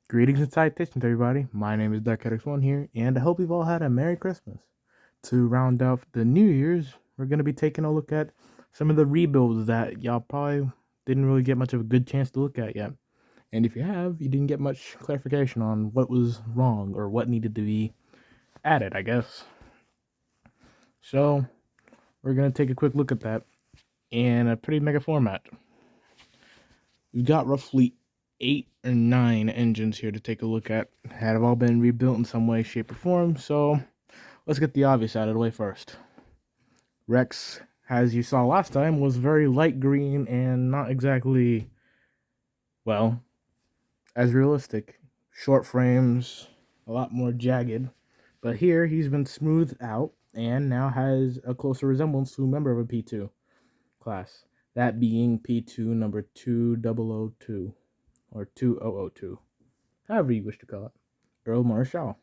Greetings and salutations, everybody. My name is DuckHeadX1 here, and I hope you've all had a Merry Christmas. To round off the New Year's, we're going to be taking a look at some of the rebuilds that y'all probably didn't really get much of a good chance to look at yet. And if you have, you didn't get much clarification on what was wrong or what needed to be added, I guess. So, we're going to take a quick look at that in a pretty mega format. We've got roughly 8 or 9 engines here to take a look at. Have all been rebuilt in some way, shape, or form, so let's get the obvious out of the way first. Rex, as you saw last time, was very light green and not exactly, well, as realistic. Short frames, a lot more jagged. But here, he's been smoothed out and now has a closer resemblance to a member of a P2 class. That being P2 number 2002. Or 2002, however you wish to call it, Earl Marshall.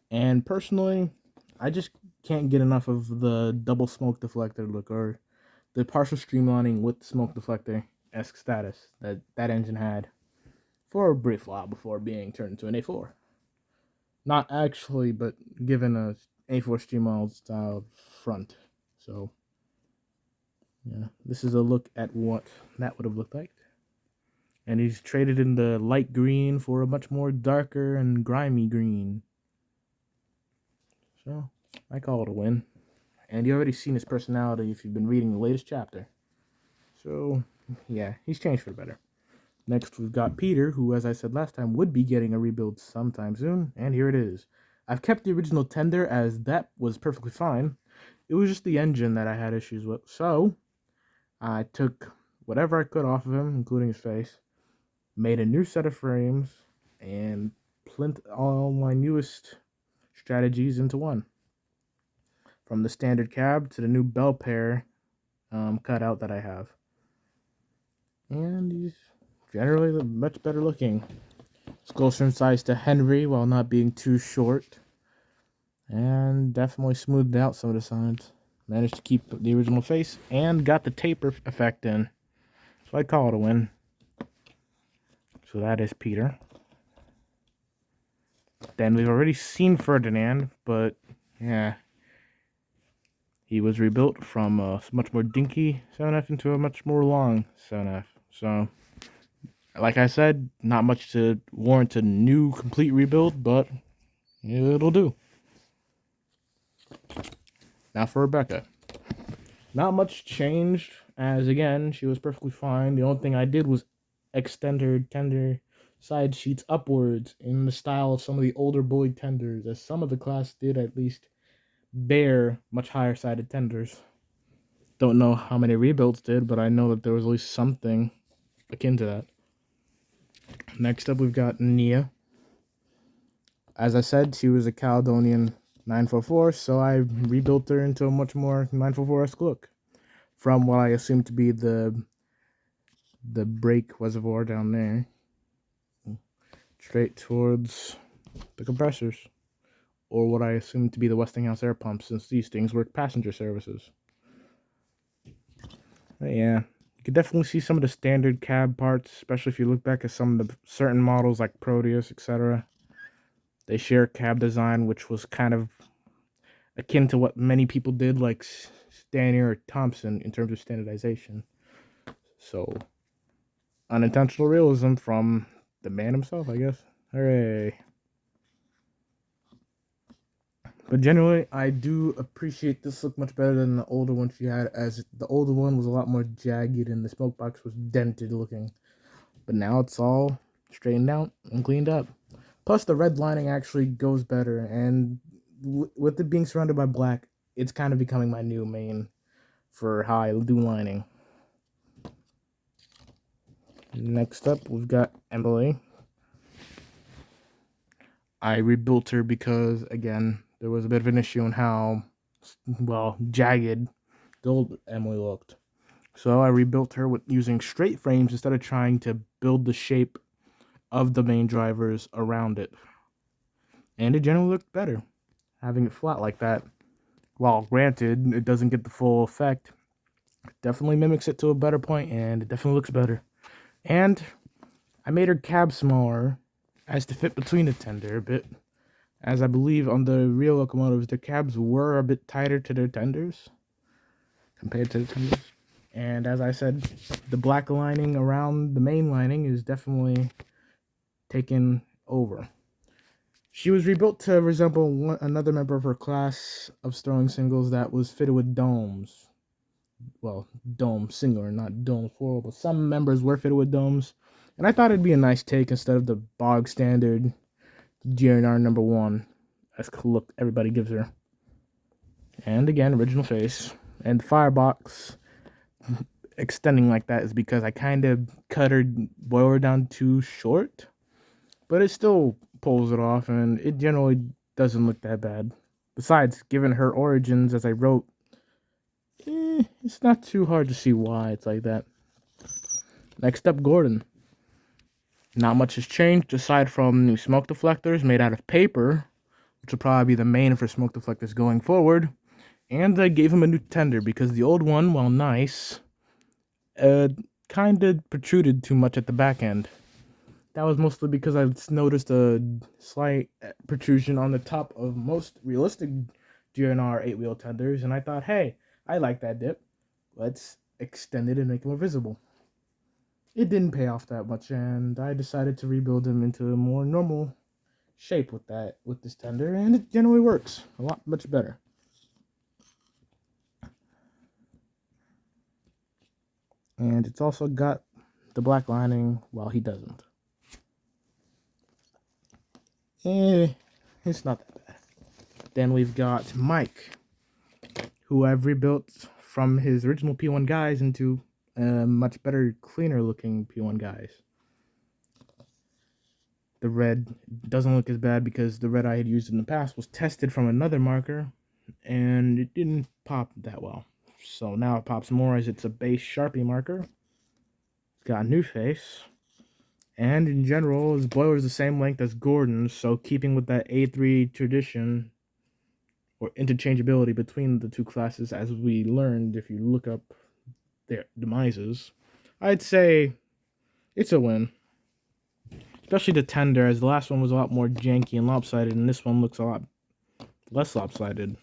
And personally, I just can't get enough of the double smoke deflector look or the partial streamlining with smoke deflector-esque status that engine had for a brief while before being turned into an A4. Not actually, but given a A4 streamlined style front. So, yeah, this is a look at what that would have looked like. And he's traded in the light green for a much more darker and grimy green. So, I call it a win. And you already seen his personality if you've been reading the latest chapter. So, yeah, he's changed for the better. Next, we've got Peter, who, as I said last time, would be getting a rebuild sometime soon. And here it is. I've kept the original tender as that was perfectly fine. It was just the engine that I had issues with. So, I took whatever I could off of him, including his face, made a new set of frames, and plint all my newest strategies into one. From the standard cab to the new bell pair cutout that I have. And he's generally much better looking. It's closer in size to Henry while not being too short. And definitely smoothed out some of the sides. Managed to keep the original face and got the taper effect in. So I'd call it a win. So that is Peter. Then we've already seen Ferdinand, but yeah. He was rebuilt from a much more dinky 7F into a much more long 7F. So, like I said, not much to warrant a new complete rebuild, but it'll do. Now for Rebecca. Not much changed, as again, she was perfectly fine. The only thing I did was extend her tender side sheets upwards in the style of some of the older Boyd tenders, as some of the class did at least bear much higher sided tenders. Don't know how many rebuilds did, but I know that there was at least something akin to that. Next up, we've got Nia. As I said, she was a Caledonian 944, so I rebuilt her into a much more 944-esque look. From what I assume to be the brake reservoir down there, straight towards the compressors, or what I assume to be the Westinghouse air pumps, since these things work passenger services. But yeah, you can definitely see some of the standard cab parts, especially if you look back at some of the certain models like Proteus, etc. They share cab design, which was kind of akin to what many people did, like Stanier or Thompson, in terms of standardization. So, unintentional realism from the man himself, I guess. Hooray. But generally, I do appreciate this look much better than the older one she had, as the older one was a lot more jagged and the smoke box was dented looking. But now it's all straightened out and cleaned up. Plus, the red lining actually goes better, and with it being surrounded by black, it's kind of becoming my new main for how I do lining. Next up, we've got Emily. I rebuilt her because, again, there was a bit of an issue in how, well, jagged the old Emily looked. So I rebuilt her with using straight frames instead of trying to build the shape of the main drivers around it. And it generally looked better, having it flat like that. While granted, it doesn't get the full effect, it definitely mimics it to a better point, and it definitely looks better. And I made her cab smaller as to fit between the tender a bit, as I believe on the real locomotives, the cabs were a bit tighter to their tenders compared to the tenders. And as I said, the black lining around the main lining is definitely taken over. She was rebuilt to resemble another member of her class of Sterling singles that was fitted with domes. Well, dome singular, not dome plural, but some members were fitted with domes. And I thought it'd be a nice take instead of the bog standard GNR number 1. That's the look everybody gives her. And again, original face. And the firebox extending like that is because I kind of cut her boiler down too short. But it still pulls it off, and it generally doesn't look that bad. Besides, given her origins, as I wrote, it's not too hard to see why it's like that. Next up, Gordon. Not much has changed aside from new smoke deflectors made out of paper, which will probably be the main for smoke deflectors going forward. And I gave him a new tender because the old one, while nice, kind of protruded too much at the back end. That was mostly because I noticed a slight protrusion on the top of most realistic GNR 8-wheel tenders, and I thought, hey, I like that dip. Let's extend it and make it more visible. It didn't pay off that much, and I decided to rebuild them into a more normal shape with this tender, and it generally works a lot much better. And it's also got the black lining while he doesn't. It's not that bad. Then we've got Mike, who I've rebuilt from his original P1 guys into much better, cleaner looking P1 guys. The red doesn't look as bad because the red I had used in the past was tested from another marker and it didn't pop that well. So now it pops more as it's a base Sharpie marker. It's got a new face. And in general, his boiler is the same length as Gordon's, so keeping with that A3 tradition or interchangeability between the two classes, as we learned if you look up their demises, I'd say it's a win. Especially the tender, as the last one was a lot more janky and lopsided, and this one looks a lot less lopsided.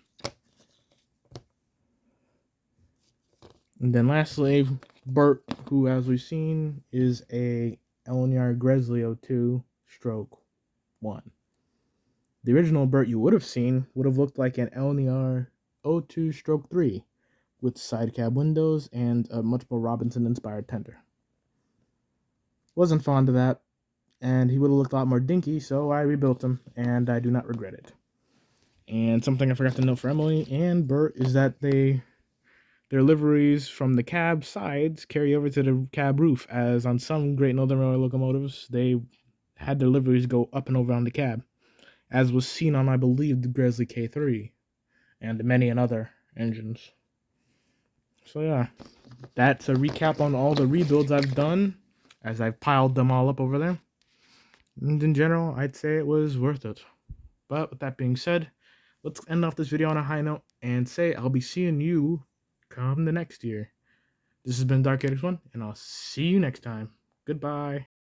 And then lastly, Bert, who, as we've seen, is a Elnyar Gresley 02 stroke 1. The original Bert you would have seen would have looked like an Elnyar 02 stroke 3 with side cab windows and a much more Robinson-inspired tender. Wasn't fond of that, and he would have looked a lot more dinky, so I rebuilt him, and I do not regret it. And something I forgot to note for Emily and Bert is that their liveries from the cab sides carry over to the cab roof, as on some Great Northern Railway locomotives, they had their liveries go up and over on the cab, as was seen on, I believe, the Gresley K3 and many other engines. So yeah, that's a recap on all the rebuilds I've done, as I've piled them all up over there. And in general, I'd say it was worth it. But with that being said, let's end off this video on a high note and say I'll be seeing you come the next year. This has been Dark 81, and I'll see you next time. Goodbye.